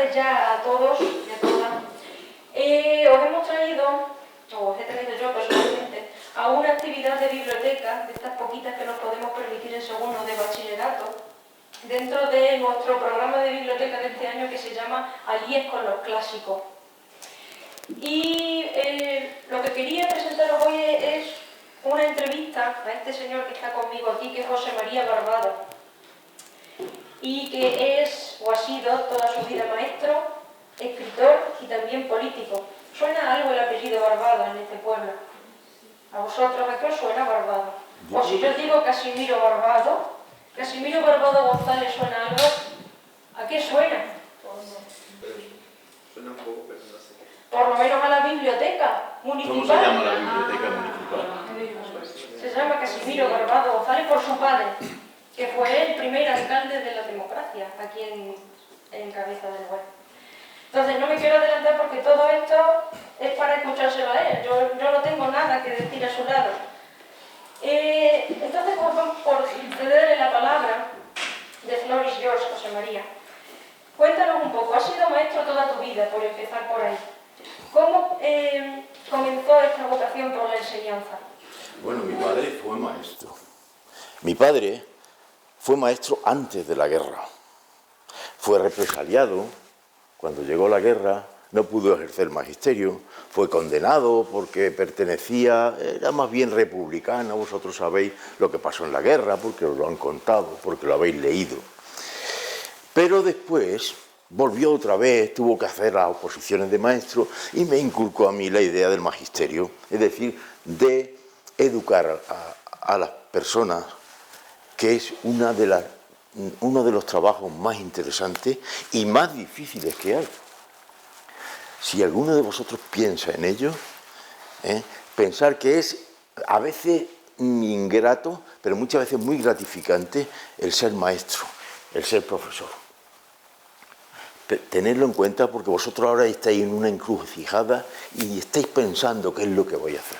tardes ya a todos y a todas. Os hemos traído, o os he traído yo personalmente, a una actividad de biblioteca, de estas poquitas que nos podemos permitir en segundo de bachillerato, dentro de nuestro programa de biblioteca de este año que se llama Alíes con los clásicos. Y lo que quería presentaros hoy es una entrevista a este señor que está conmigo aquí, que es José María Barbado, y que es, o ha sido, toda su vida maestro, escritor y también político. ¿Suena algo el apellido Barbado en este pueblo? ¿A vosotros a qué os suena Barbado? O si yo digo Casimiro Barbado González, ¿suena algo? ¿A qué suena? Suena un poco, pero no sé. Por lo menos a la biblioteca municipal. ¿Cómo se llama la biblioteca municipal? Se llama Casimiro Barbado González por su padre, que fue el primer alcalde de la democracia aquí en Cabeza del Buey. Entonces no me quiero adelantar porque todo esto es para escuchárselo a él. Yo no tengo nada que decir a su lado. Entonces pues vamos por cederle la palabra de Floris George, José María. Cuéntanos un poco, has sido maestro toda tu vida, por empezar por ahí. ¿Cómo comenzó esta vocación por la enseñanza? Bueno, mi padre fue maestro. Mi padre fue maestro antes de la guerra. Fue represaliado. Cuando llegó la guerra no pudo ejercer magisterio. Fue condenado porque era más bien republicano. Vosotros sabéis lo que pasó en la guerra porque os lo han contado, porque lo habéis leído. Pero después volvió otra vez, tuvo que hacer las oposiciones de maestro y me inculcó a mí la idea del magisterio, es decir, de educar a las personas, que es uno de los trabajos más interesantes y más difíciles que hay. Si alguno de vosotros piensa en ello, pensar que es a veces ingrato, pero muchas veces muy gratificante el ser maestro, el ser profesor. Tenedlo en cuenta porque vosotros ahora estáis en una encrucijada y estáis pensando qué es lo que voy a hacer.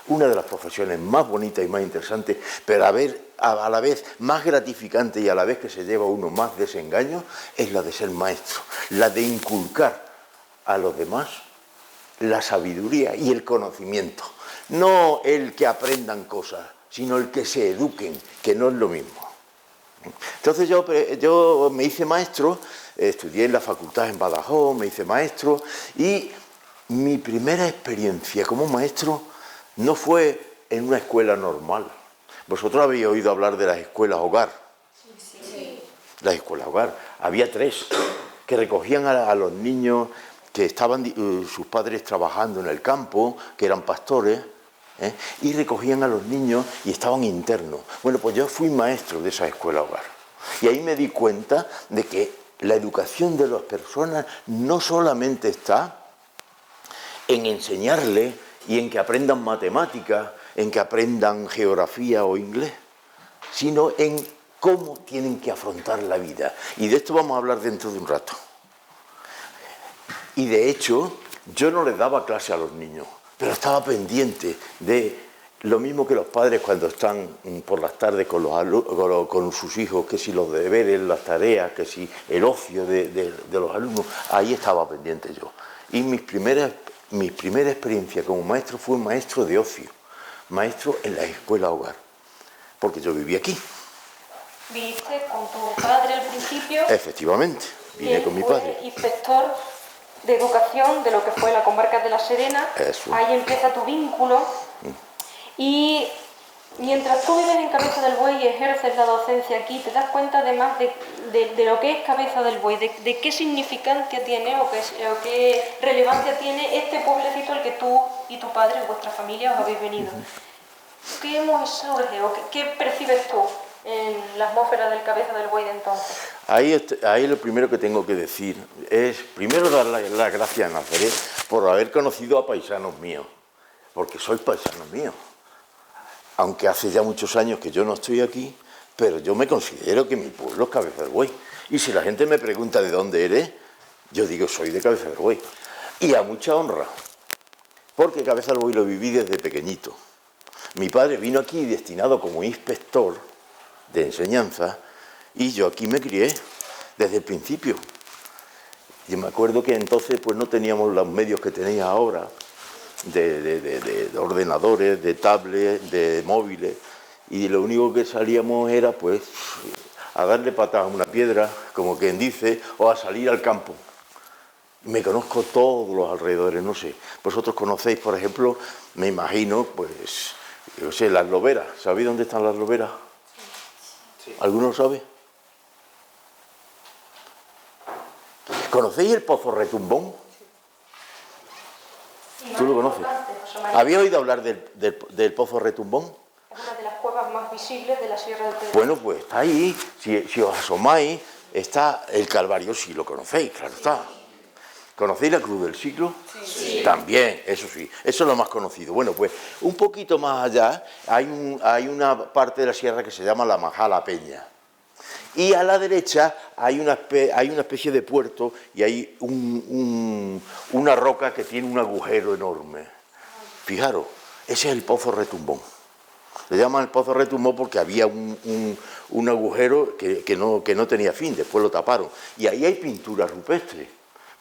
Una de las profesiones más bonitas y más interesantes, pero a la vez más gratificante y a la vez que se lleva uno más desengaño, es la de ser maestro, la de inculcar a los demás la sabiduría y el conocimiento. No el que aprendan cosas, sino el que se eduquen, que no es lo mismo. Entonces yo me hice maestro, estudié en la facultad en Badajoz, me hice maestro y mi primera experiencia como maestro no fue en una escuela normal. Vosotros habéis oído hablar de las escuelas hogar. Sí. Las escuelas hogar. Había 3 que recogían a los niños que estaban sus padres trabajando en el campo, que eran pastores, y recogían a los niños y estaban internos. Bueno, pues yo fui maestro de esa escuela hogar. Y ahí me di cuenta de que la educación de las personas no solamente está en enseñarles y en que aprendan matemáticas, en que aprendan geografía o inglés, sino en cómo tienen que afrontar la vida. Y de esto vamos a hablar dentro de un rato. Y de hecho, yo no les daba clase a los niños, pero estaba pendiente de lo mismo que los padres cuando están por las tardes con sus hijos, que si los deberes, las tareas, que si el ocio de los alumnos, ahí estaba pendiente yo. Y mi primera experiencia como maestro fue maestro de ocio, maestro en la escuela hogar, porque yo vivía aquí. ¿Viviste con tu padre al principio? Efectivamente, vine con mi padre. Inspector de educación de lo que fue la comarca de La Serena. Eso. Ahí empieza tu vínculo. Y mientras tú vives en Cabeza del Buey y ejerces la docencia aquí, te das cuenta además de lo que es Cabeza del Buey, de qué significancia tiene o qué relevancia tiene este pueblecito al que tú y tu padre, vuestra familia, os habéis venido. ¿Qué surge o qué percibes tú en la atmósfera del Cabeza del Buey de entonces? Ahí lo primero que tengo que decir es, primero, dar las gracias a Nazaret por haber conocido a paisanos míos, porque sois paisanos míos. Aunque hace ya muchos años que yo no estoy aquí, pero yo me considero que mi pueblo es Cabeza del Buey. Y si la gente me pregunta de dónde eres, yo digo, soy de Cabeza del Buey. Y a mucha honra, porque Cabeza del Buey lo viví desde pequeñito. Mi padre vino aquí destinado como inspector de enseñanza y yo aquí me crié desde el principio. Yo me acuerdo que entonces pues no teníamos los medios que tenéis ahora, de ordenadores, de tablets, de móviles, y lo único que salíamos era pues a darle patadas a una piedra, como quien dice, o a salir al campo. Me conozco todos los alrededores, no sé. Vosotros conocéis, por ejemplo, me imagino, pues, yo sé, Las Loberas. ¿Sabéis dónde están Las Loberas? Sí. ¿Alguno lo sabe? ¿Conocéis el Pozo Retumbón? ¿Tú lo conoces? ¿Habéis oído hablar del Pozo Retumbón? Es una de las cuevas más visibles de la Sierra del Pedregal. Bueno, pues está ahí. Si os asomáis, está el Calvario, si lo conocéis, claro está. ¿Conocéis la Cruz del Siglo? Sí. También, eso sí, eso es lo más conocido. Bueno, pues un poquito más allá hay una parte de la sierra que se llama la Majala Peña. Y a la derecha hay una especie de puerto y hay una roca que tiene un agujero enorme. Fijaros, ese es el Pozo Retumbón. Le llaman el Pozo Retumbón porque había un agujero que no tenía fin, después lo taparon. Y ahí hay pinturas rupestres.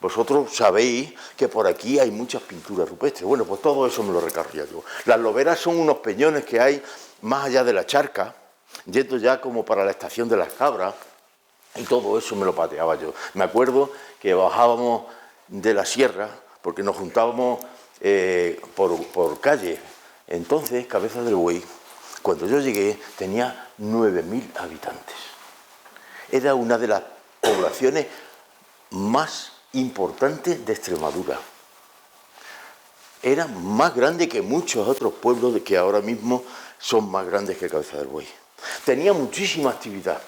Vosotros sabéis que por aquí hay muchas pinturas rupestres. Bueno, pues todo eso me lo recorría yo. Las Loberas son unos peñones que hay más allá de la charca, yendo ya como para la estación de las Cabras, y todo eso me lo pateaba yo. Me acuerdo que bajábamos de la sierra, porque nos juntábamos por calle. Entonces, Cabeza del Buey, cuando yo llegué, tenía 9.000 habitantes. Era una de las poblaciones más importante de Extremadura. Era más grande que muchos otros pueblos que ahora mismo son más grandes que Cabeza del Buey. Tenía muchísima actividad.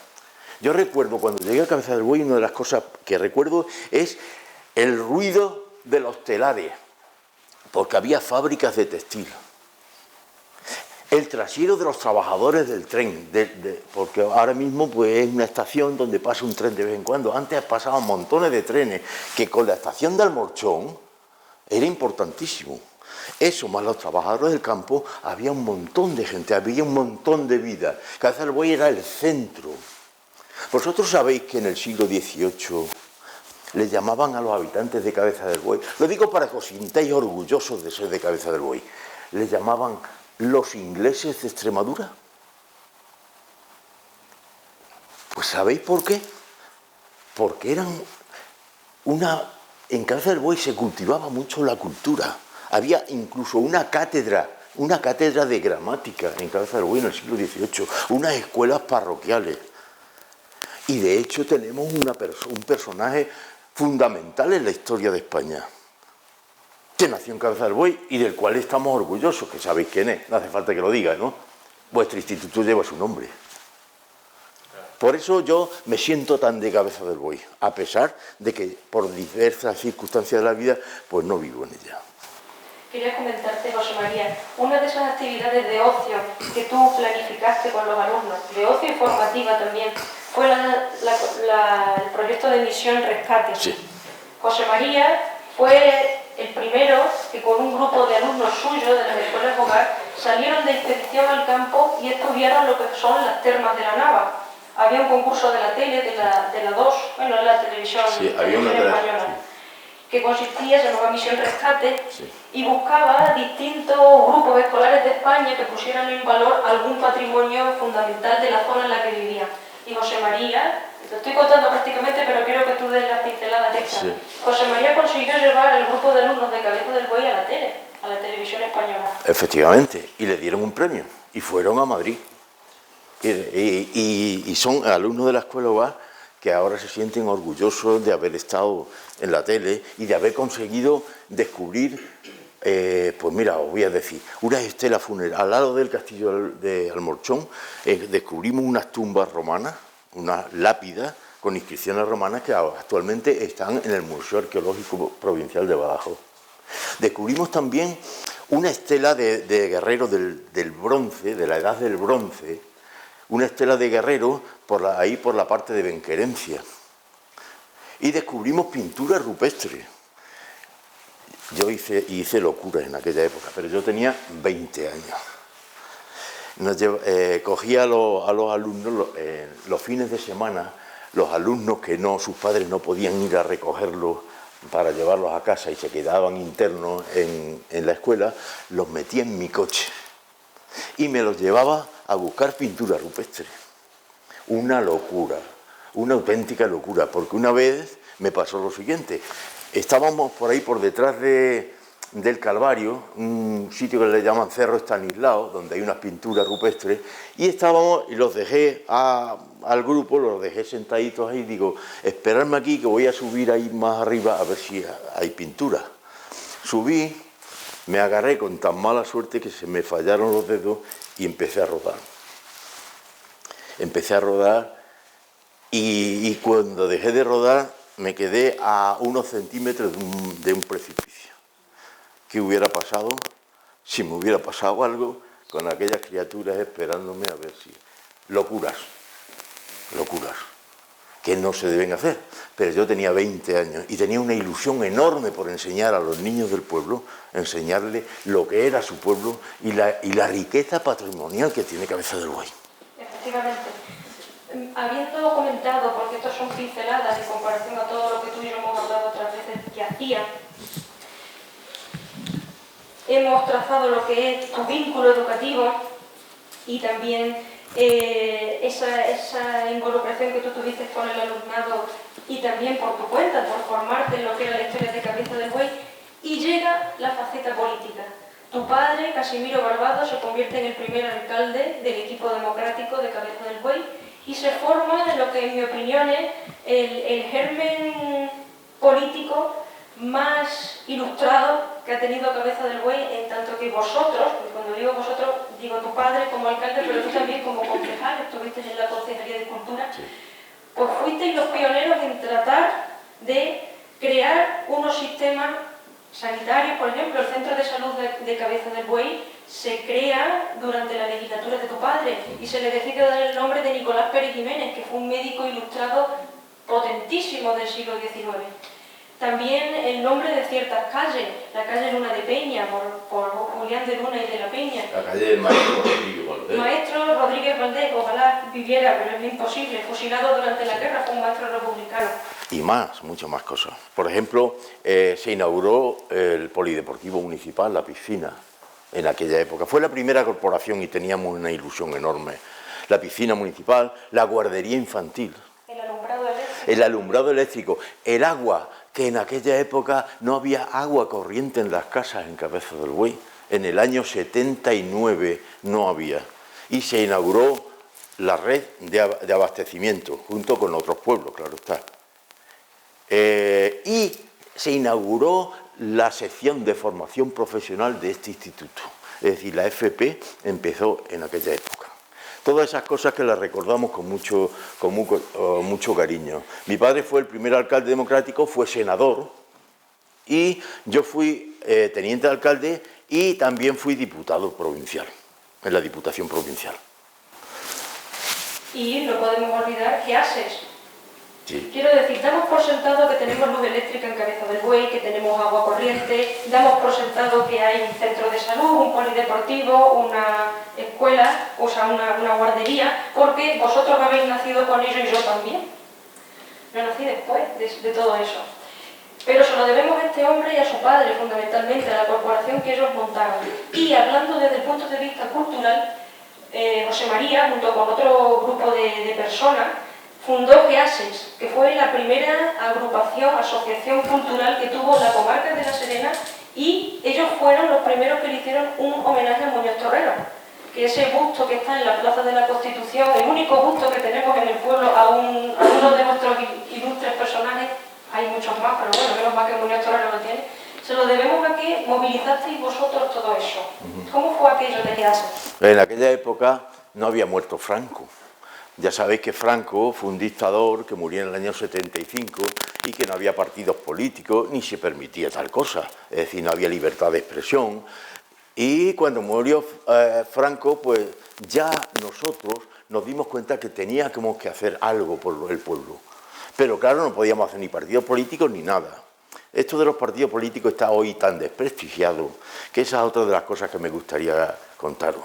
Yo recuerdo cuando llegué a Cabeza del Buey, una de las cosas que recuerdo es el ruido de los telares, porque había fábricas de textil. El trasiego de los trabajadores del tren, porque ahora mismo pues, es una estación donde pasa un tren de vez en cuando. Antes pasaban montones de trenes, que con la estación de Almorchón era importantísimo. Eso, más los trabajadores del campo, había un montón de gente, había un montón de vida. Cabeza del Buey era el centro. Vosotros sabéis que en el siglo XVIII le llamaban a los habitantes de Cabeza del Buey, lo digo para que os sintáis orgullosos de ser de Cabeza del Buey, le llamaban los ingleses de Extremadura. Pues ¿sabéis por qué? Porque eran en Cabeza del Buey se cultivaba mucho la cultura. Había incluso una cátedra de gramática en Cabeza del Buey en el siglo XVIII, unas escuelas parroquiales. Y de hecho tenemos un personaje fundamental en la historia de España, que nació en Cabeza del Buey y del cual estamos orgullosos, que sabéis quién es, no hace falta que lo diga, ¿no? Vuestro instituto lleva su nombre. Por eso yo me siento tan de Cabeza del Buey, a pesar de que por diversas circunstancias de la vida, pues no vivo en ella. Quería comentarte, José María, una de esas actividades de ocio que tú planificaste con los alumnos, de ocio y formativa también, fue el proyecto de Misión Rescate. Sí. José María fue el primero que con un grupo de alumnos suyos de las escuelas hogar salieron de expedición al campo y estudiaron lo que son las termas de la Nava. Había un concurso de la tele, de la 2, bueno, la televisión, sí, había una española, sí, que consistía, se llamaba Misión Rescate, sí, y buscaba distintos grupos escolares de España que pusieran en valor algún patrimonio fundamental de la zona en la que vivían. Y José María, te estoy contando prácticamente, pero quiero que tú des las pinceladas extras. Sí. José María consiguió llevar al grupo de alumnos de Cabeza del Buey a la tele, a la televisión española. Efectivamente, y le dieron un premio, y fueron a Madrid. Y son alumnos de la escuela hogar que ahora se sienten orgullosos de haber estado en la tele y de haber conseguido descubrir, pues mira, os voy a decir, una estela funeraria. Al lado del castillo de Almorchón descubrimos unas tumbas romanas, unas lápidas con inscripciones romanas que actualmente están en el Museo Arqueológico Provincial de Badajoz. Descubrimos también una estela de guerreros del bronce, de la edad del bronce, una estela de guerreros ahí por la parte de Benquerencia. Y descubrimos pinturas rupestres. Yo hice locuras en aquella época, pero yo tenía 20 años. Cogía a los alumnos los fines de semana, los alumnos que no, sus padres no podían ir a recogerlos para llevarlos a casa y se quedaban internos en la escuela, los metía en mi coche y me los llevaba a buscar pintura rupestre. Una locura, una auténtica locura, porque una vez me pasó lo siguiente. Estábamos por ahí por detrás del Calvario, un sitio que le llaman Cerro Estanislao, donde hay unas pinturas rupestres, y estábamos, y los dejé al grupo, los dejé sentaditos ahí, digo, esperadme aquí que voy a subir ahí más arriba a ver si hay pintura. Subí, me agarré con tan mala suerte que se me fallaron los dedos y empecé a rodar. Empecé a rodar y cuando dejé de rodar me quedé a unos centímetros de un precipicio. ¿Qué hubiera pasado si me hubiera pasado algo con aquellas criaturas esperándome a ver si... Locuras, locuras, que no se deben hacer. Pero yo tenía 20 años y tenía una ilusión enorme por enseñar a los niños del pueblo, enseñarles lo que era su pueblo y la riqueza patrimonial que tiene Cabeza del Buey. Efectivamente. Habiendo comentado, porque estos son pinceladas en comparación a todo lo que tú y yo hemos hablado otras veces que hacía, hemos trazado lo que es tu vínculo educativo y también esa involucración que tú tuviste con el alumnado y también por tu cuenta, por formarte en lo que era la historia de Cabeza del Buey, y llega la faceta política. Tu padre, Casimiro Barbado, se convierte en el primer alcalde del equipo democrático de Cabeza del Buey y se forma en lo que, en mi opinión, es el germen político más ilustrado que ha tenido Cabeza del Buey, en tanto que vosotros, y cuando digo vosotros, digo tu padre como alcalde, pero tú también como concejal, estuviste en la Concejalía de Cultura, pues fuisteis los pioneros en tratar de crear unos sistemas sanitarios. Por ejemplo, el Centro de Salud de Cabeza del Buey se crea durante la legislatura de tu padre y se le decide dar el nombre de Nicolás Pérez Jiménez, que fue un médico ilustrado potentísimo del siglo XIX. También el nombre de ciertas calles, la calle Luna de Peña, por Julián de Luna y de la Peña. La calle del Maestro Rodríguez Valdés. Maestro Rodríguez Valdés, ojalá viviera, pero es imposible, fusilado durante la guerra, fue un maestro republicano. Y más, muchas más cosas. Por ejemplo, se inauguró el Polideportivo Municipal, la piscina, en aquella época. Fue la primera corporación y teníamos una ilusión enorme. La piscina municipal, la guardería infantil. El alumbrado eléctrico. El alumbrado eléctrico, el agua, que en aquella época no había agua corriente en las casas en Cabeza del Buey. En el año 79 no había. Y se inauguró la red de abastecimiento, junto con otros pueblos, claro está. Y se inauguró la sección de formación profesional de este instituto. Es decir, la FP empezó en aquella época. Todas esas cosas que las recordamos con mucho cariño. Mi padre fue el primer alcalde democrático, fue senador, y yo fui teniente de alcalde y también fui diputado provincial, en la Diputación Provincial. Y no podemos olvidar que haces. Sí. Quiero decir, damos por sentado que tenemos luz eléctrica en Cabeza del Buey, que tenemos agua corriente, damos por sentado que hay un centro de salud, un polideportivo, una escuela, o sea, una guardería, porque vosotros habéis nacido con ello y yo también. Yo nací después de todo eso. Pero se lo debemos a este hombre y a su padre, fundamentalmente, a la corporación que ellos montaron. Y hablando desde el punto de vista cultural, José María, junto con otro grupo de personas, fundó GEASES, que fue la primera asociación cultural que tuvo la comarca de La Serena, y ellos fueron los primeros que le hicieron un homenaje a Muñoz Torrero, que ese busto que está en la Plaza de la Constitución, el único busto que tenemos en el pueblo a uno de nuestros ilustres personajes, hay muchos más, pero bueno, menos mal que Muñoz Torrero lo tiene, se lo debemos a que movilizasteis vosotros todo eso. ¿Cómo fue aquello de GEASES? En aquella época no había muerto Franco. Ya sabéis que Franco fue un dictador que murió en el año 75 y que no había partidos políticos ni se permitía tal cosa. Es decir, no había libertad de expresión. Y cuando murió Franco, pues ya nosotros nos dimos cuenta que teníamos que hacer algo por el pueblo. Pero claro, no podíamos hacer ni partidos políticos ni nada. Esto de los partidos políticos está hoy tan desprestigiado que esa es otra de las cosas que me gustaría contaros.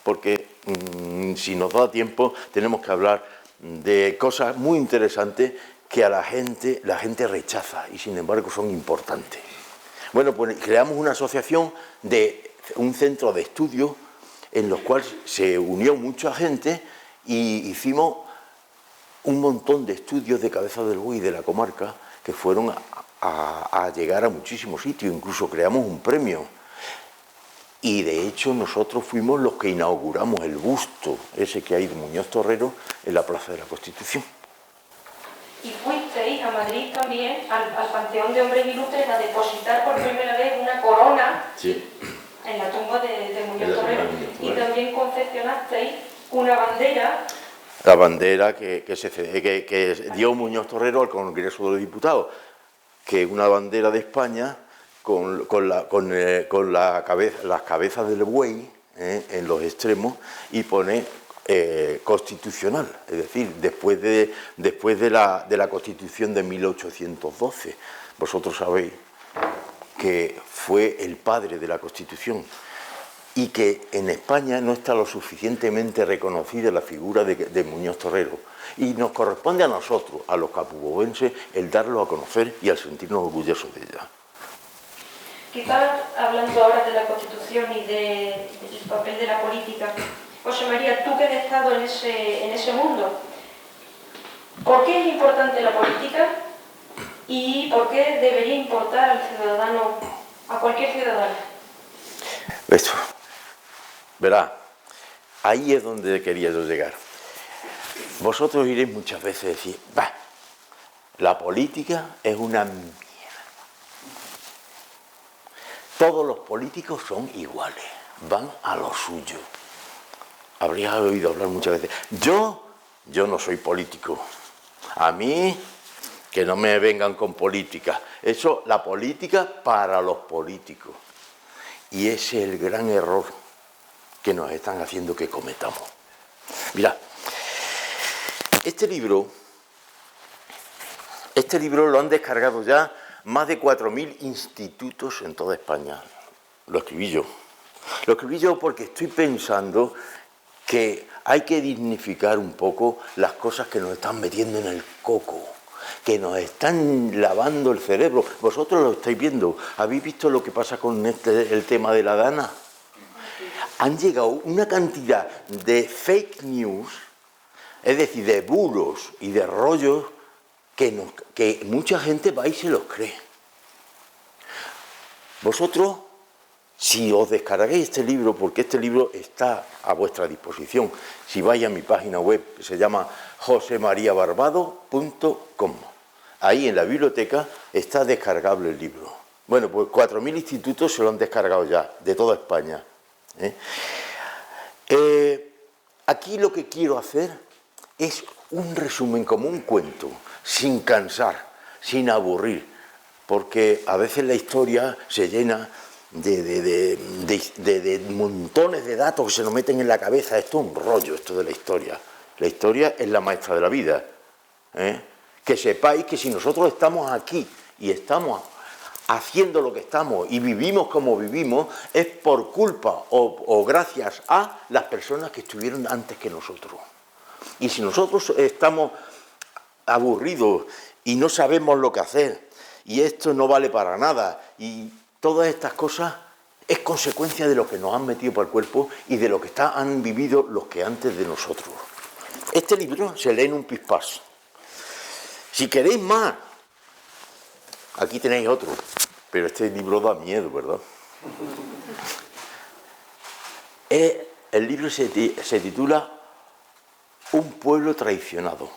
Porque si nos da tiempo tenemos que hablar de cosas muy interesantes que a la gente rechaza y sin embargo son importantes. Bueno, pues creamos una asociación de un centro de estudio en los cuales se unió mucha gente y hicimos un montón de estudios de Cabeza del Buey de la comarca que fueron a llegar a muchísimos sitios, incluso creamos un premio. Y de hecho nosotros fuimos los que inauguramos el busto ese que hay de Muñoz Torrero en la Plaza de la Constitución. Y fuisteis a Madrid también, al Panteón de Hombres Ilustres, a depositar por primera vez una corona en la tumba de Muñoz Torrero. Y también confeccionasteis una bandera. La bandera que dio Muñoz Torrero al Congreso de los Diputados, que es una bandera de España con las cabezas del buey en los extremos y pone constitucional, es decir, después de la Constitución de 1812. Vosotros sabéis que fue el padre de la Constitución y que en España no está lo suficientemente reconocida la figura de Muñoz Torrero. Y nos corresponde a nosotros, a los capubovenses, el darlo a conocer y al sentirnos orgullosos de ella. Quizás hablando ahora de la Constitución y del papel de la política, José María, tú que has estado en ese mundo, ¿por qué es importante la política y por qué debería importar al ciudadano, a cualquier ciudadano? Esto, verá, ahí es donde quería yo llegar. Vosotros iréis muchas veces a decir, bah, la política es una mierda. Todos los políticos son iguales, van a lo suyo. Habrías oído hablar muchas veces. Yo no soy político. A mí, que no me vengan con política. Eso, la política para los políticos. Y ese es el gran error que nos están haciendo que cometamos. Mirad, este libro lo han descargado ya más de 4.000 institutos en toda España. Lo escribí yo. Lo escribí yo porque estoy pensando que hay que dignificar un poco las cosas que nos están metiendo en el coco, que nos están lavando el cerebro. Vosotros lo estáis viendo. ¿Habéis visto lo que pasa con el tema de la Dana? Han llegado una cantidad de fake news, es decir, de bulos y de rollos que mucha gente va y se los cree. Vosotros, si os descargáis este libro, porque este libro está a vuestra disposición, si vais a mi página web, que se llama josemariabarbado.com, ahí en la biblioteca está descargable el libro. Bueno, pues 4.000 institutos se lo han descargado ya, de toda España. Aquí lo que quiero hacer es un resumen como un cuento, sin cansar, sin aburrir, porque a veces la historia se llena de montones de datos que se nos meten en la cabeza. Esto es un rollo, esto de la historia. La historia es la maestra de la vida. Que sepáis que si nosotros estamos aquí y estamos haciendo lo que estamos y vivimos como vivimos, es por culpa o gracias a las personas que estuvieron antes que nosotros. Y si nosotros estamos aburridos y no sabemos lo que hacer, y esto no vale para nada, y todas estas cosas es consecuencia de lo que nos han metido por el cuerpo y de lo que han vivido los que antes de nosotros. Este libro se lee en un pispás. Si queréis más, aquí tenéis otro, pero este libro da miedo, ¿verdad? El libro se titula Un pueblo traicionado,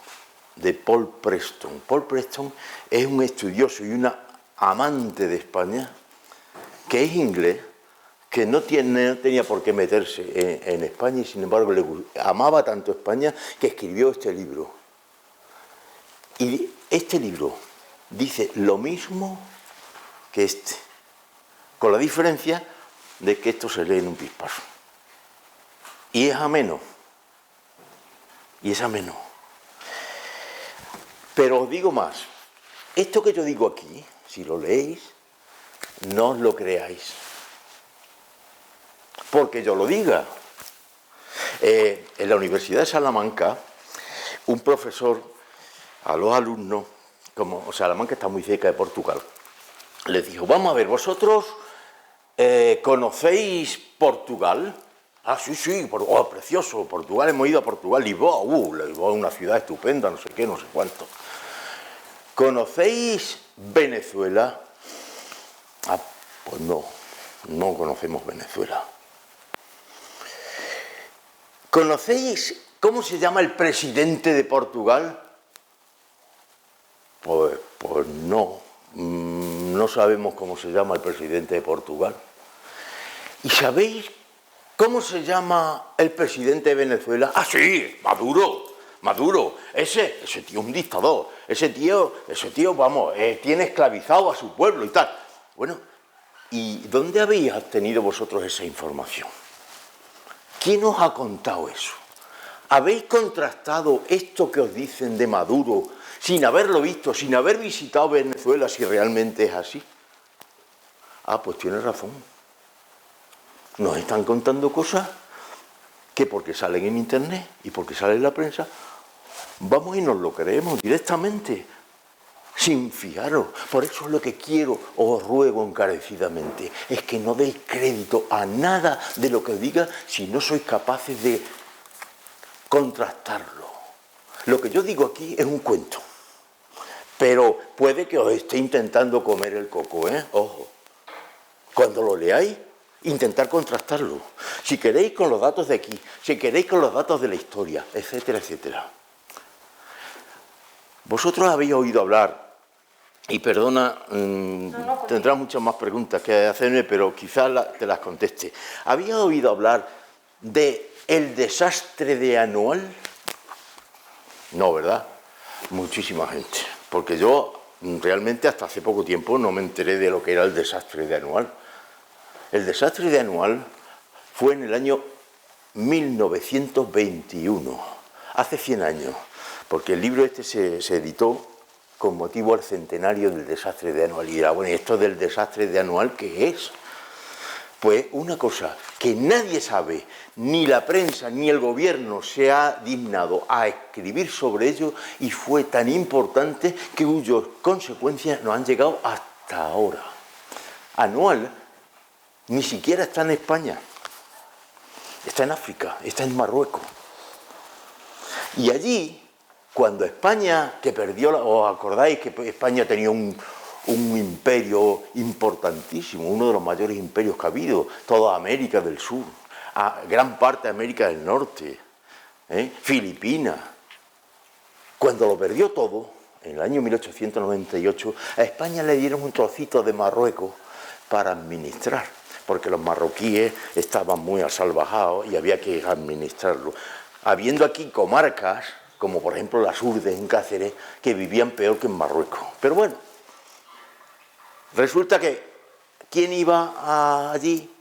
de Paul Preston. Paul Preston es un estudioso y una amante de España, que es inglés, que no tenía por qué meterse en España y sin embargo amaba tanto España que escribió este libro. Y este libro dice lo mismo que este, con la diferencia de que esto se lee en un pispazo. Y es ameno. Y es ameno. Pero os digo más. Esto que yo digo aquí, si lo leéis, no os lo creáis. Porque yo lo diga. En la Universidad de Salamanca, un profesor a los alumnos, como Salamanca está muy cerca de Portugal, les dijo, vamos a ver, vosotros ¿conocéis Portugal? Ah, sí, precioso, Portugal, hemos ido a Portugal, Lisboa, Lisboa es una ciudad estupenda, no sé qué, no sé cuánto. ¿Conocéis Venezuela? Ah, pues no conocemos Venezuela. ¿Conocéis cómo se llama el presidente de Portugal? Pues no sabemos cómo se llama el presidente de Portugal. ¿Y sabéis cómo se llama el presidente de Venezuela? Ah, sí, Maduro, ese tío es un dictador, ese tío, vamos, tiene esclavizado a su pueblo y tal. Bueno, ¿y dónde habéis obtenido vosotros esa información? ¿Quién os ha contado eso? ¿Habéis contrastado esto que os dicen de Maduro sin haberlo visto, sin haber visitado Venezuela, si realmente es así? Ah, pues tienes razón. Nos están contando cosas que porque salen en internet y porque sale en la prensa, vamos y nos lo creemos directamente, sin fijaros. Por eso es lo que quiero, os ruego encarecidamente, es que no deis crédito a nada de lo que os diga si no sois capaces de contrastarlo. Lo que yo digo aquí es un cuento, pero puede que os esté intentando comer el coco, ¿eh? Ojo, cuando lo leáis, intentar contrastarlo. Si queréis con los datos de aquí, si queréis con los datos de la historia, etcétera, etcétera. Vosotros habéis oído hablar, y perdona, tendrás muchas más preguntas que hacerme, pero quizás te las conteste. ¿Habéis oído hablar de el desastre de Anual? No, ¿verdad? Muchísima gente, porque yo realmente hasta hace poco tiempo no me enteré de lo que era el desastre de Anual. El desastre de Anual fue en el año 1921, hace 100 años, porque el libro este se editó con motivo al centenario del desastre de Anual. Y era, bueno, ¿y esto del desastre de Anual qué es? Pues una cosa que nadie sabe, ni la prensa ni el gobierno se ha dignado a escribir sobre ello, y fue tan importante que cuyas consecuencias nos han llegado hasta ahora. Anual ni siquiera está en España, está en África, está en Marruecos. Y allí, cuando España, que perdió, ¿os acordáis que España tenía un imperio importantísimo, uno de los mayores imperios que ha habido, toda América del Sur, gran parte de América del Norte, Filipinas? Cuando lo perdió todo, en el año 1898, a España le dieron un trocito de Marruecos para administrar, porque los marroquíes estaban muy asalvajados y había que administrarlo. Habiendo aquí comarcas, como por ejemplo las Urdes en Cáceres, que vivían peor que en Marruecos. Pero bueno, resulta que, ¿quién iba allí,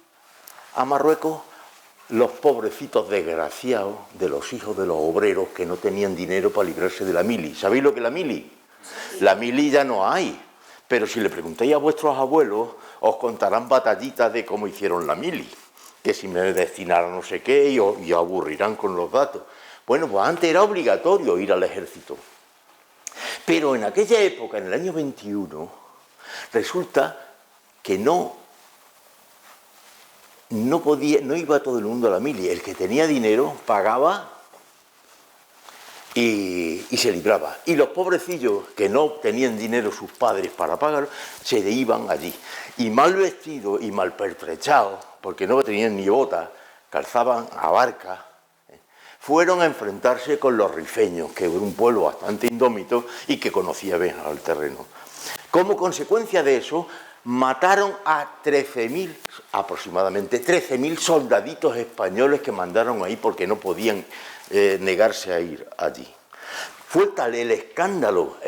a Marruecos? Los pobrecitos desgraciados de los hijos de los obreros que no tenían dinero para librarse de la mili. ¿Sabéis lo que es la mili? La mili ya no hay, pero si le preguntáis a vuestros abuelos, os contarán batallitas de cómo hicieron la mili, que si me destinaron no sé qué y os aburrirán con los datos. Bueno, pues antes era obligatorio ir al ejército. Pero en aquella época, en el año 21, resulta que no iba todo el mundo a la mili. El que tenía dinero pagaba y se libraba. Y los pobrecillos que no tenían dinero sus padres para pagar, se iban allí. Y mal vestidos y mal pertrechados, porque no tenían ni botas, calzaban abarcas, fueron a enfrentarse con los rifeños, que era un pueblo bastante indómito y que conocía bien al terreno. Como consecuencia de eso, mataron a 13.000, aproximadamente 13.000 soldaditos españoles que mandaron ahí porque no podían negarse a ir allí. Fue tal el escándalo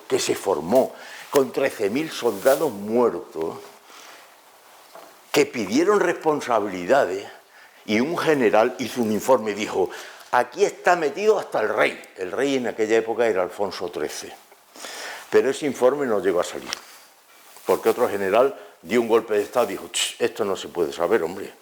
que se formó con 13.000 soldados muertos, que pidieron responsabilidades, y un general hizo un informe y dijo, aquí está metido hasta el rey. El rey en aquella época era Alfonso XIII. Pero ese informe no llegó a salir, porque otro general dio un golpe de estado y dijo, esto no se puede saber, hombre.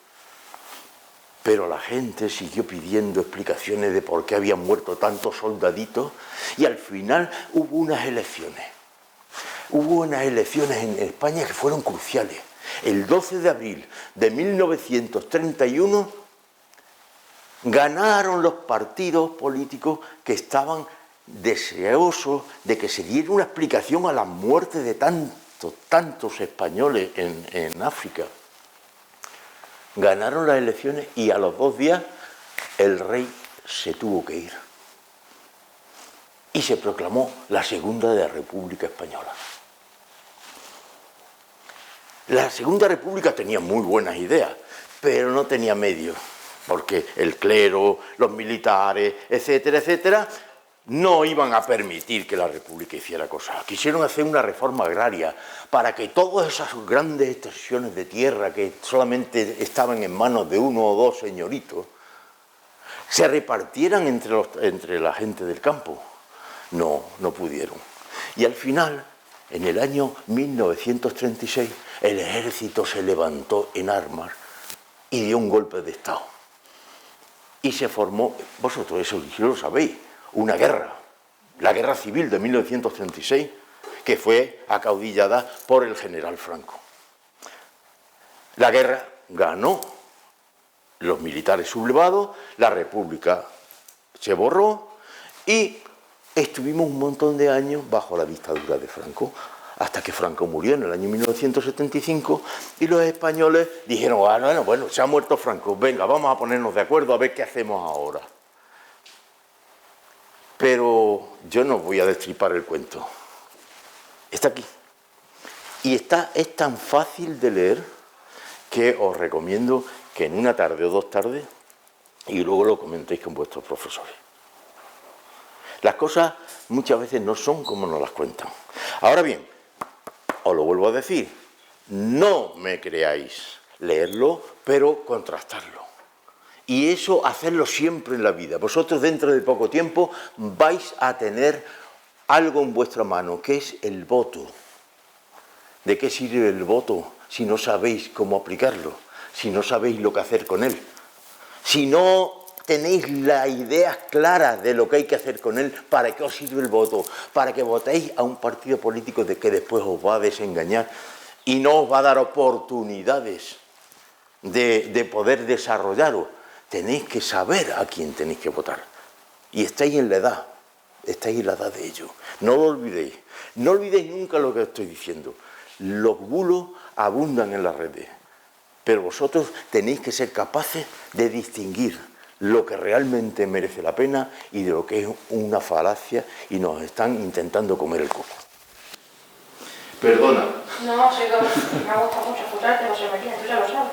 Pero la gente siguió pidiendo explicaciones de por qué habían muerto tantos soldaditos y al final hubo unas elecciones. Hubo unas elecciones en España que fueron cruciales. El 12 de abril de 1931 ganaron los partidos políticos que estaban deseosos de que se diera una explicación a la muerte de tantos españoles en África. Ganaron las elecciones y a los 2 días el rey se tuvo que ir. Y se proclamó la Segunda República Española. La Segunda República tenía muy buenas ideas, pero no tenía medios, porque el clero, los militares, etcétera, etcétera, no iban a permitir que la República hiciera cosas. Quisieron hacer una reforma agraria para que todas esas grandes extensiones de tierra que solamente estaban en manos de 1 o 2 señoritos se repartieran entre la gente del campo. No pudieron. Y al final, en el año 1936, el ejército se levantó en armas y dio un golpe de Estado. Y se formó, vosotros eso lo sabéis, una guerra, la Guerra Civil de 1936, que fue acaudillada por el general Franco. La guerra ganó los militares sublevados, la República se borró y estuvimos un montón de años bajo la dictadura de Franco, hasta que Franco murió en el año 1975 y los españoles dijeron, bueno, se ha muerto Franco, venga, vamos a ponernos de acuerdo a ver qué hacemos ahora. Pero yo no voy a destripar el cuento. Está aquí. Y es tan fácil de leer que os recomiendo que en una tarde o 2 tardes y luego lo comentéis con vuestros profesores. Las cosas muchas veces no son como nos las cuentan. Ahora bien, os lo vuelvo a decir, no me creáis, leerlo, pero contrastarlo. Y eso hacerlo siempre en la vida. Vosotros dentro de poco tiempo vais a tener algo en vuestra mano, que es el voto. ¿De qué sirve el voto si no sabéis cómo aplicarlo? Si no sabéis lo que hacer con él. Si no tenéis las ideas claras de lo que hay que hacer con él, ¿para qué os sirve el voto? Para que votéis a un partido político de que después os va a desengañar y no os va a dar oportunidades de poder desarrollaros. Tenéis que saber a quién tenéis que votar. Y estáis en la edad de ello. No lo olvidéis. No olvidéis nunca lo que estoy diciendo. Los bulos abundan en las redes, pero vosotros tenéis que ser capaces de distinguir lo que realmente merece la pena y de lo que es una falacia y nos están intentando comer el coco. Perdona. No, sí, me ha gustado mucho escucharte, José María, tú ya lo sabes.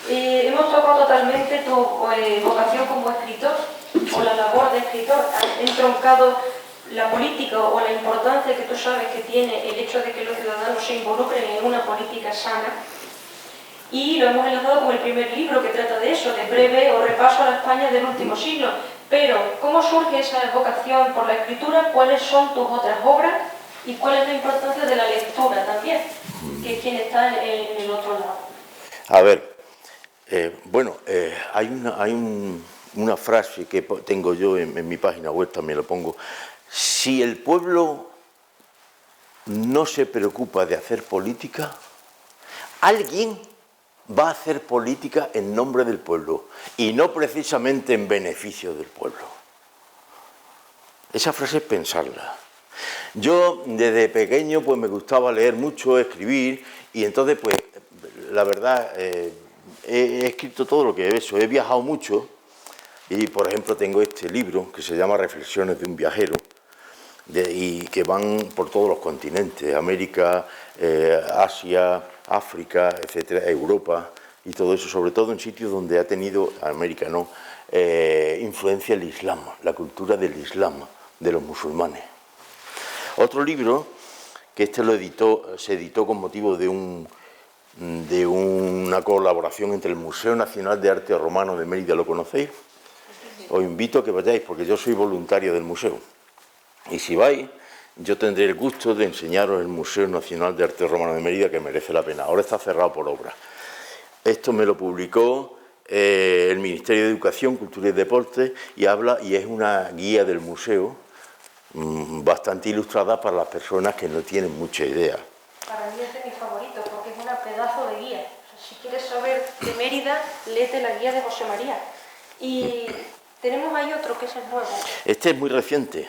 Hemos tocado totalmente tu vocación como escritor o la labor de escritor. Has entroncado la política o la importancia que tú sabes que tiene el hecho de que los ciudadanos se involucren en una política sana. Y lo hemos enlazado con el primer libro que trata de eso, de breve o repaso a la España del último siglo. Pero, ¿cómo surge esa vocación por la escritura? ¿Cuáles son tus otras obras? ¿Y cuál es la importancia de la lectura también? Que es quien está en el otro lado. A ver, hay una frase que tengo yo en mi página web, también lo pongo. Si el pueblo no se preocupa de hacer política, alguien va a hacer política en nombre del pueblo y no precisamente en beneficio del pueblo. Esa frase es pensarla. Yo desde pequeño pues me gustaba leer mucho, escribir y entonces pues la verdad he escrito todo lo que he hecho, he viajado mucho y por ejemplo tengo este libro que se llama Reflexiones de un viajero y que van por todos los continentes, América, Asia, África, etcétera, Europa y todo eso, sobre todo en sitios donde ha tenido, América no, influencia el Islam, la cultura del Islam, de los musulmanes. Otro libro, que se editó con motivo de una colaboración entre el Museo Nacional de Arte Romano de Mérida, ¿lo conocéis? Os invito a que vayáis porque yo soy voluntario del museo. Y si vais, yo tendré el gusto de enseñaros el Museo Nacional de Arte Romano de Mérida, que merece la pena. Ahora está cerrado por obra. Esto me lo publicó el Ministerio de Educación, Cultura y Deporte, y es una guía del museo bastante ilustrada para las personas que no tienen mucha idea. Para mí es de mis favoritos, porque es una pedazo de guía. O sea, si quieres saber de Mérida, léete la guía de José María. Y tenemos ahí otro que es el nuevo. Este es muy reciente,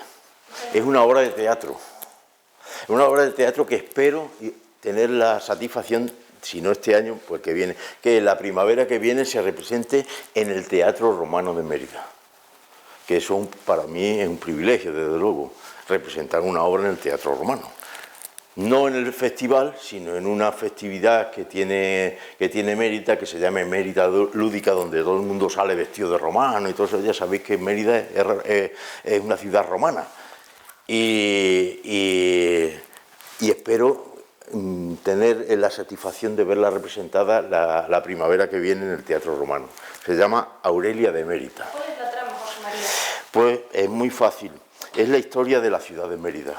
es una obra de teatro. Es una obra de teatro que espero tener la satisfacción, si no este año, pues que viene, que la primavera que viene se represente en el Teatro Romano de Mérida. Que eso para mí es un privilegio, desde luego, representar una obra en el Teatro Romano. No en el festival, sino en una festividad que tiene Mérida, que se llama Mérida Lúdica, donde todo el mundo sale vestido de romano y todo eso. Ya sabéis que Mérida es una ciudad romana. Y espero tener la satisfacción de verla representada la primavera que viene en el Teatro Romano. Se llama Aurelia de Mérida. ¿Cuál es la trama, José María? Pues es muy fácil. Es la historia de la ciudad de Mérida.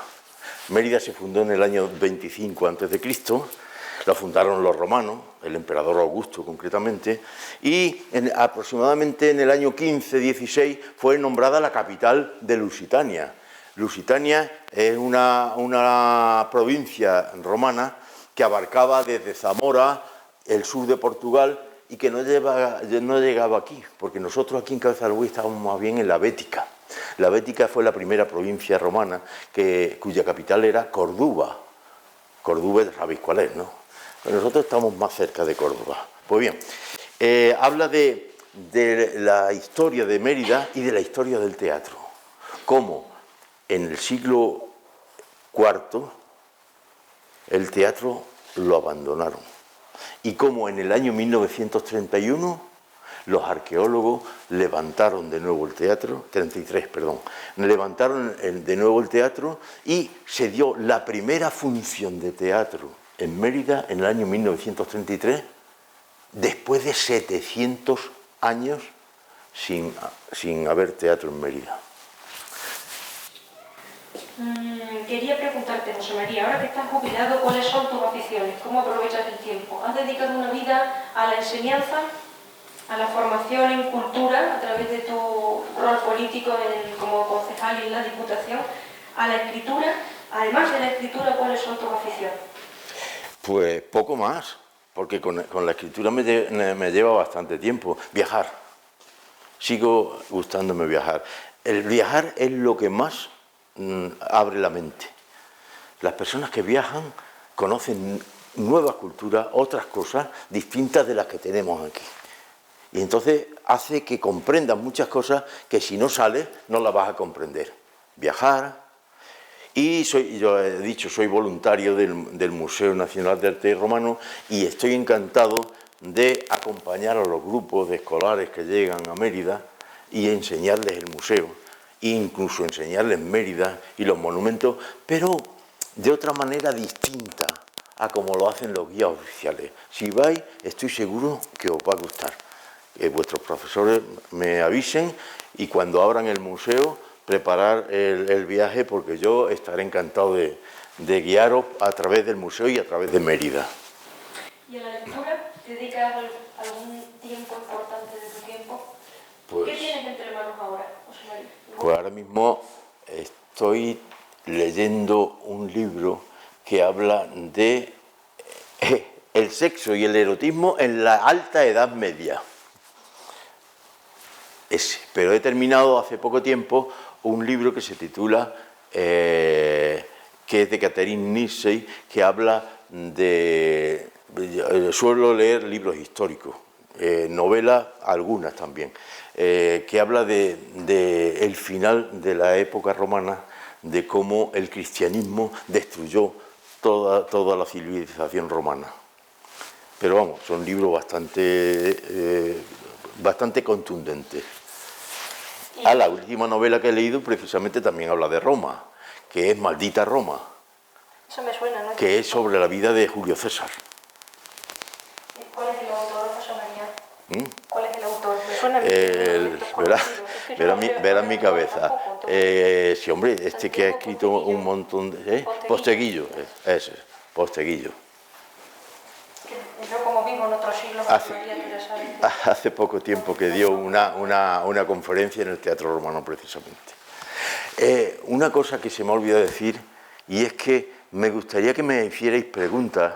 Mérida se fundó en el año 25 a.C., la fundaron los romanos, el emperador Augusto concretamente, y aproximadamente en el año 15-16 fue nombrada la capital de Lusitania. Lusitania es una provincia romana que abarcaba desde Zamora, el sur de Portugal, y que no llegaba aquí, porque nosotros aquí en Cabeza del Buey estábamos más bien en la Bética. La Bética fue la primera provincia romana cuya capital era Córdoba. Córdoba, sabéis cuál es, ¿no? Pero nosotros estamos más cerca de Córdoba. Pues bien, habla de la historia de Mérida y de la historia del teatro. Cómo en el siglo IV el teatro lo abandonaron. Y cómo en el año 1931 los arqueólogos levantaron de nuevo el teatro, levantaron de nuevo el teatro y se dio la primera función de teatro en Mérida en el año 1933, después de 700 años sin haber teatro en Mérida. Quería preguntarte, José María, ahora que estás jubilado, ¿cuáles son tus aficiones? ¿Cómo aprovechas el tiempo? ¿Has dedicado una vida a la enseñanza, a la formación en cultura, a través de tu rol político como concejal y en la Diputación, a la escritura? Además de la escritura, ¿cuáles son tus aficiones? Pues poco más, porque con la escritura me lleva bastante tiempo. Viajar. Sigo gustándome viajar. El viajar es lo que más abre la mente. Las personas que viajan conocen nuevas culturas, otras cosas distintas de las que tenemos aquí. Y entonces hace que comprendas muchas cosas que si no sales no las vas a comprender. Viajar. Y yo he dicho, soy voluntario del Museo Nacional de Arte Romano y estoy encantado de acompañar a los grupos de escolares que llegan a Mérida y enseñarles el museo, e incluso enseñarles Mérida y los monumentos, pero de otra manera distinta a como lo hacen los guías oficiales. Si vais, estoy seguro que os va a gustar. Que vuestros profesores me avisen y cuando abran el museo preparar el viaje, porque yo estaré encantado de guiaros a través del museo y a través de Mérida. ¿Y a la lectura? ¿Te dedicas algún tiempo importante de tu tiempo? Pues, ¿Qué tienes entre manos ahora, José María? Pues ahora mismo estoy leyendo un libro que habla de el sexo y el erotismo en la alta Edad Media. Pero he terminado hace poco tiempo un libro que se titula, que es de Catherine Nixey, que habla de... Suelo leer libros históricos, novelas algunas también, que habla de el final de la época romana, de cómo el cristianismo destruyó toda la civilización romana. Pero vamos, son libros bastante contundentes. La última novela que he leído precisamente también habla de Roma, que es Maldita Roma. Eso me suena, ¿no? Que es sobre la vida de Julio César. ¿Cuál es el autor, José María? ¿Cuál es el autor? Me suena a mí. Verás mi cabeza. Sí, hombre, que ha escrito un montón de... Posteguillo, ese, Posteguillo. Yo como vivo en otro siglo, José María, tú ya hace poco tiempo que dio una conferencia en el Teatro Romano, precisamente. Una cosa que se me ha olvidado decir, y es que me gustaría que me hicierais preguntas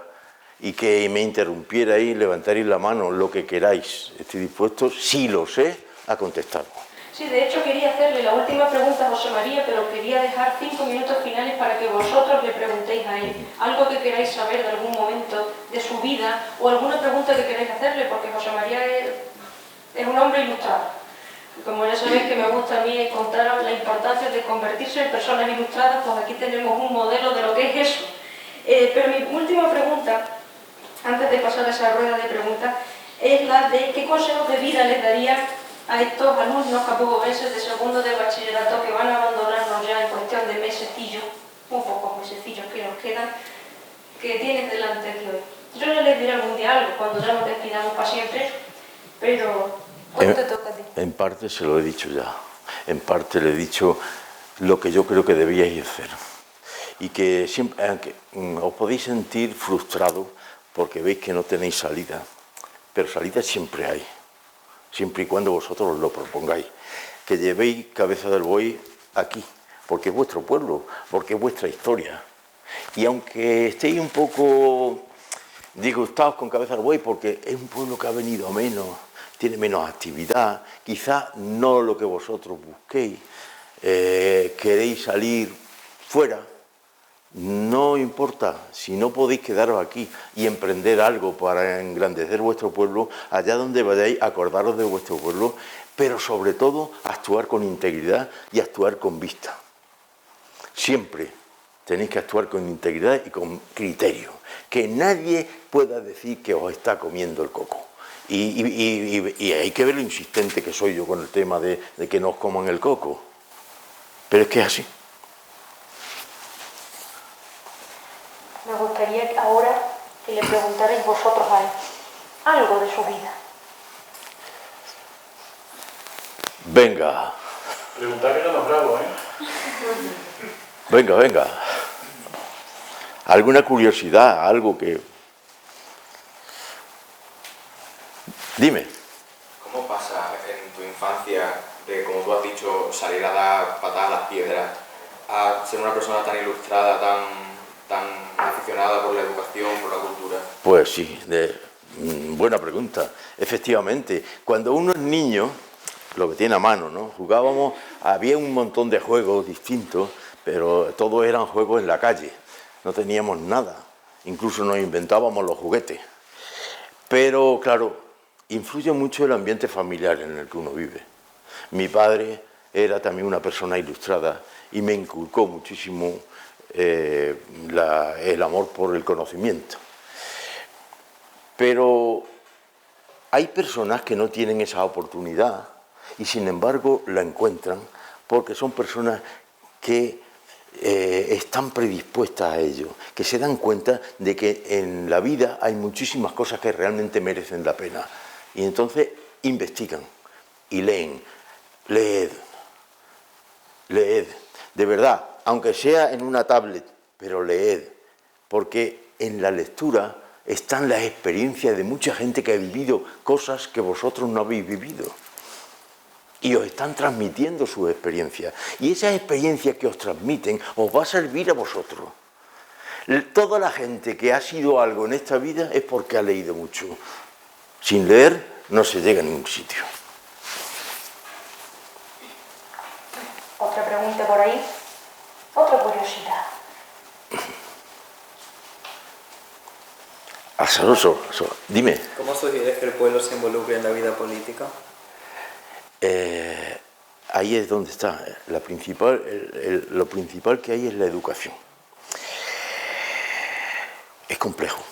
y que me interrumpierais, levantarais la mano, lo que queráis. Estoy dispuesto, si lo sé, a contestar. Sí, de hecho quería hacerle la última pregunta a José María, pero quería dejar 5 minutos finales para que vosotros le preguntéis a él algo que queráis saber de algún momento de su vida o alguna pregunta que queráis hacerle, porque José María es un hombre ilustrado. Como ya sabéis que me gusta a mí contar la importancia de convertirse en personas ilustradas, pues aquí tenemos un modelo de lo que es eso. Pero mi última pregunta, antes de pasar a esa rueda de preguntas, es la de qué consejos de vida les daría a estos alumnos capobovenses de segundo de bachillerato que van a abandonarnos ya en cuestión de mesecillos, un pocos mesecillos que nos quedan, que tienen delante aquí hoy. Yo no les diré algún día algo cuando ya nos despidamos para siempre, pero ¿cuándo te toca a ti? En parte se lo he dicho ya, en parte le he dicho lo que yo creo que debíais hacer. Y que siempre, aunque os podéis sentir frustrados porque veis que no tenéis salida, pero salida siempre hay, siempre y cuando vosotros lo propongáis. Que llevéis Cabeza del Buey aquí, porque es vuestro pueblo, porque es vuestra historia. Y aunque estéis un poco disgustados con Cabeza del Buey, porque es un pueblo que ha venido a menos, tiene menos actividad, quizás no lo que vosotros busquéis, queréis salir fuera, no importa, si no podéis quedaros aquí y emprender algo para engrandecer vuestro pueblo, allá donde vayáis, acordaros de vuestro pueblo, pero sobre todo actuar con integridad y actuar con vista. Siempre tenéis que actuar con integridad y con criterio, que nadie pueda decir que os está comiendo el coco. Y hay que ver lo insistente que soy yo con el tema de que no os coman el coco, pero es que es así. Me gustaría ahora que le preguntarais vosotros a él algo de su vida. Venga. Preguntar que no nos grabo, ¿eh? Venga, venga. ¿Alguna curiosidad? Algo que... Dime. ¿Cómo pasa en tu infancia de, como tú has dicho, salir a dar patadas a las piedras, a ser una persona tan ilustrada, tan aficionada por la educación, por la cultura? Pues sí, buena pregunta. Efectivamente, cuando uno es niño, lo que tiene a mano, ¿no? Jugábamos, había un montón de juegos distintos, pero todos eran juegos en la calle, no teníamos nada, incluso nos inventábamos los juguetes. Pero claro, influye mucho el ambiente familiar en el que uno vive. Mi padre era también una persona ilustrada y me inculcó muchísimo el amor por el conocimiento. Pero hay personas que no tienen esa oportunidad y sin embargo la encuentran porque son personas que están predispuestas a ello, que se dan cuenta de que en la vida hay muchísimas cosas que realmente merecen la pena y entonces investigan y leen. Leed, de verdad, aunque sea en una tablet, pero leed, porque en la lectura están las experiencias de mucha gente que ha vivido cosas que vosotros no habéis vivido. Y os están transmitiendo sus experiencias. Y esas experiencias que os transmiten os va a servir a vosotros. Toda la gente que ha sido algo en esta vida es porque ha leído mucho. Sin leer no se llega a ningún sitio. Otra pregunta por ahí. Otra curiosidad. Azaroso, dime. ¿Cómo sugieres que el pueblo se involucre en la vida política? Ahí es donde está. Lo principal que hay es la educación. Es complejo.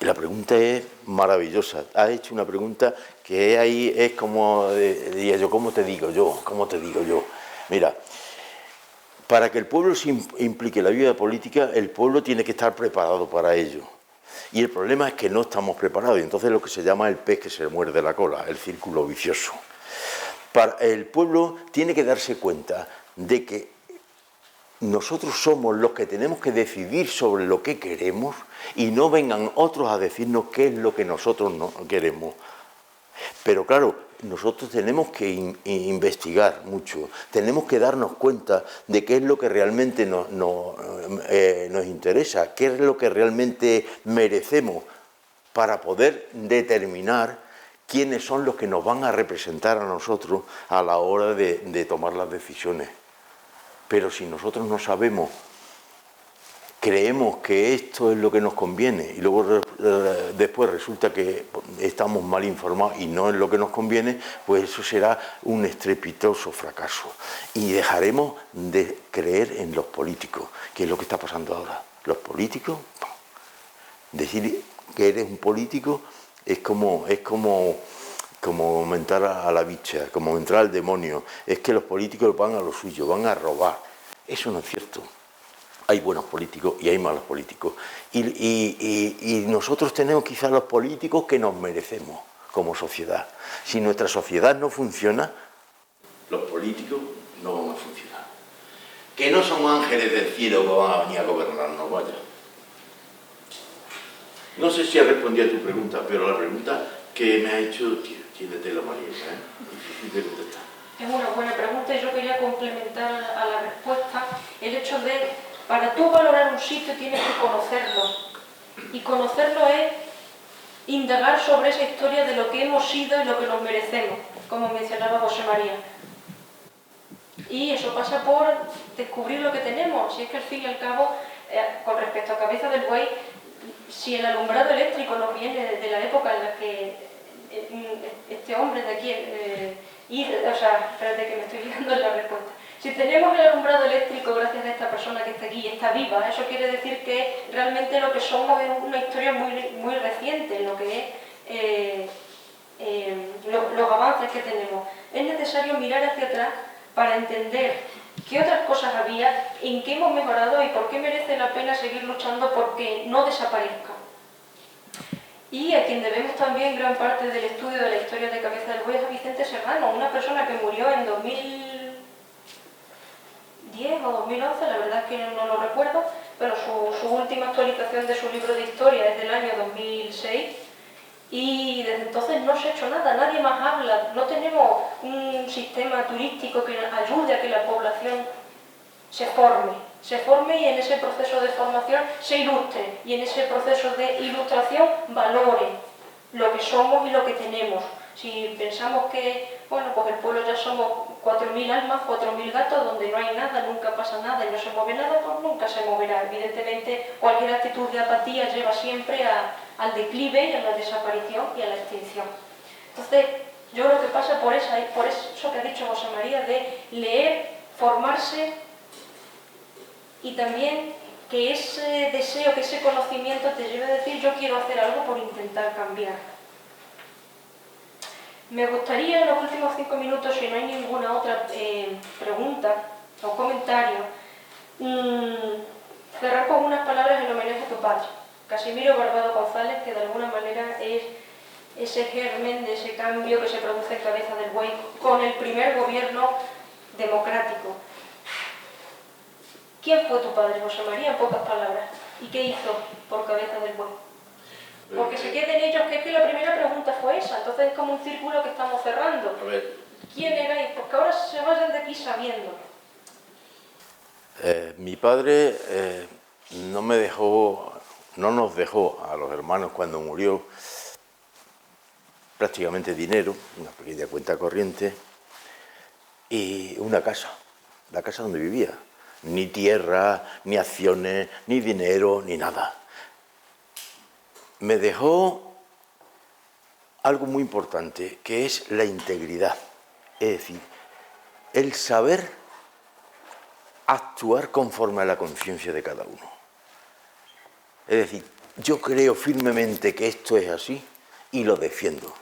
Y la pregunta es maravillosa. Has hecho una pregunta que ahí es como, diría yo, ¿cómo te digo yo? Mira, para que el pueblo se implique en la vida política, el pueblo tiene que estar preparado para ello. Y el problema es que no estamos preparados. Y entonces lo que se llama el pez que se muerde la cola, el círculo vicioso. El pueblo tiene que darse cuenta de que nosotros somos los que tenemos que decidir sobre lo que queremos y no vengan otros a decirnos qué es lo que nosotros no queremos. Pero claro, nosotros tenemos que investigar mucho, tenemos que darnos cuenta de qué es lo que realmente nos interesa, qué es lo que realmente merecemos para poder determinar quiénes son los que nos van a representar a nosotros a la hora de tomar las decisiones. Pero si nosotros no sabemos, creemos que esto es lo que nos conviene y luego después resulta que estamos mal informados y no es lo que nos conviene, pues eso será un estrepitoso fracaso. Y dejaremos de creer en los políticos, que es lo que está pasando ahora. Los políticos, decir que eres un político es como entrar a la bicha, como entrar al demonio. Es que los políticos van a lo suyo, van a robar. Eso no es cierto. Hay buenos políticos y hay malos políticos. Y nosotros tenemos quizás los políticos que nos merecemos como sociedad. Si nuestra sociedad no funciona, los políticos no van a funcionar. Que no son ángeles del cielo que van a venir a gobernarnos, vaya. No sé si he respondido a tu pregunta, pero la pregunta que me ha hecho tiene tela María, difícil de contestar. Es una buena pregunta y yo quería complementar a la respuesta el hecho de, para tú valorar un sitio tienes que conocerlo. Y conocerlo es indagar sobre esa historia de lo que hemos sido y lo que nos merecemos, como mencionaba José María. Y eso pasa por descubrir lo que tenemos. Si es que al fin y al cabo, con respecto a Cabeza del Buey, si el alumbrado eléctrico nos viene de la época en la que este hombre de aquí, espérate que me estoy liando en la respuesta. Si tenemos el alumbrado eléctrico gracias a esta persona que está aquí y está viva, eso quiere decir que realmente lo que somos es una historia muy reciente en lo que es los avances que tenemos. Es necesario mirar hacia atrás para entender qué otras cosas había, en qué hemos mejorado y por qué merece la pena seguir luchando porque no desaparezca. Y a quien debemos también gran parte del estudio de la historia de Cabeza del Buey es a Vicente Serrano, una persona que murió en 2010 o 2011, la verdad es que no lo recuerdo, pero su última actualización de su libro de historia es del año 2006 y desde entonces no se ha hecho nada, nadie más habla, no tenemos un sistema turístico que ayude a que la población se forme y en ese proceso de formación se ilustre y en ese proceso de ilustración valore lo que somos y lo que tenemos. Si pensamos que, bueno, pues el pueblo ya somos 4.000 almas, 4.000 gatos, donde no hay nada, nunca pasa nada y no se mueve nada, pues nunca se moverá. Evidentemente, cualquier actitud de apatía lleva siempre al declive y a la desaparición y a la extinción. Entonces, yo creo que pasa por eso que ha dicho José María, de leer, formarse y también que ese deseo, que ese conocimiento te lleve a decir yo quiero hacer algo por intentar cambiar. Me gustaría en los últimos 5 minutos, si no hay ninguna otra pregunta o comentario, cerrar con unas palabras en homenaje a tu padre, Casimiro Barbado González, que de alguna manera es ese germen de ese cambio que se produce en Cabeza del Buey con el primer gobierno democrático. ¿Quién fue tu padre, José María, en pocas palabras? ¿Y qué hizo por Cabeza del Buey? Porque se queden ellos, que es que la primera pregunta fue esa, entonces es como un círculo que estamos cerrando. A ver. ¿Quién erais? Porque ahora se vayan de aquí sabiendo. Mi padre no nos dejó a los hermanos cuando murió prácticamente dinero, una pequeña cuenta corriente y una casa, la casa donde vivía. Ni tierra, ni acciones, ni dinero, ni nada. Me dejó algo muy importante, que es la integridad. Es decir, el saber actuar conforme a la conciencia de cada uno. Es decir, yo creo firmemente que esto es así y lo defiendo.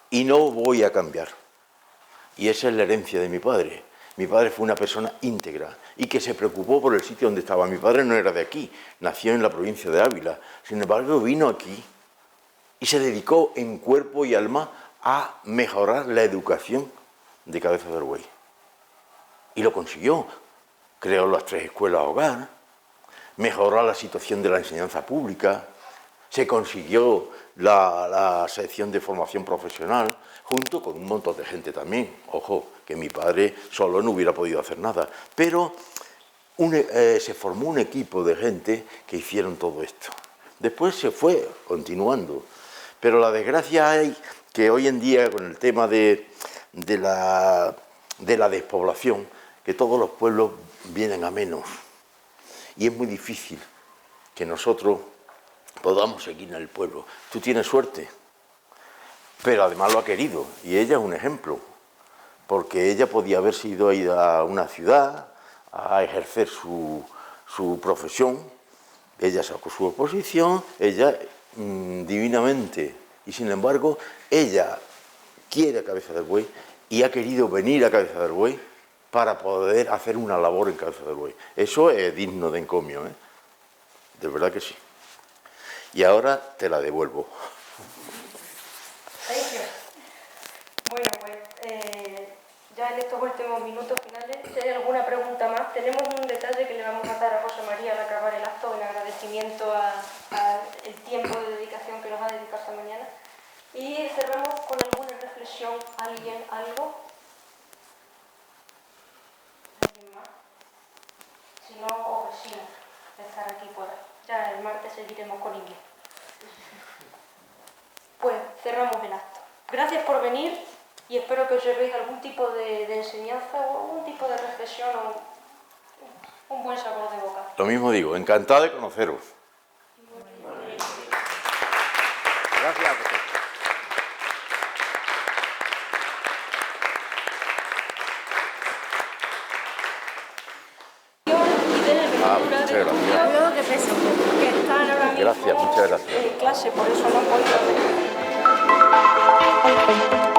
Y no voy a cambiar. Y esa es la herencia de mi padre. Mi padre fue una persona íntegra y que se preocupó por el sitio donde estaba. Mi padre no era de aquí, nació en la provincia de Ávila. Sin embargo, vino aquí y se dedicó en cuerpo y alma a mejorar la educación de Cabeza del Buey. Y lo consiguió. Creó las 3 escuelas hogar, mejoró la situación de la enseñanza pública, Se consiguió la sección de formación profesional, junto con un montón de gente también. Ojo, que mi padre solo no hubiera podido hacer nada. Pero se formó un equipo de gente que hicieron todo esto. Después se fue continuando. Pero la desgracia hay que hoy en día, con el tema de la despoblación, que todos los pueblos vienen a menos. Y es muy difícil que nosotros podamos seguir en el pueblo. Tú tienes suerte, pero además lo ha querido, y ella es un ejemplo, porque ella podía haberse ido a una ciudad a ejercer su profesión. Ella sacó su oposición, ella divinamente, y sin embargo ella quiere a Cabeza del Buey y ha querido venir a Cabeza del Buey para poder hacer una labor en Cabeza del Buey. Eso es digno de encomio, ¿eh? De verdad que sí. Y ahora te la devuelvo. Thank you. Bueno, pues ya en estos últimos minutos finales, si hay alguna pregunta más, tenemos un detalle que le vamos a dar a José María al acabar el acto en agradecimiento al tiempo de dedicación que nos ha dedicado esta mañana. Y cerramos con alguna reflexión. ¿Alguien? ¿Algo? ¿Alguien más? Si no, ofrecimos estar aquí por ahí. Ya el martes seguiremos con inglés. Pues cerramos el acto. Gracias por venir y espero que os llevéis algún tipo de enseñanza o algún tipo de reflexión o un buen sabor de boca. Lo mismo digo, encantado de conoceros. Gracias. Muchas gracias. Cuidado que pesa un poco, que están ahora mismo Gracias, muchas gracias. en clase, por eso no han podido venir.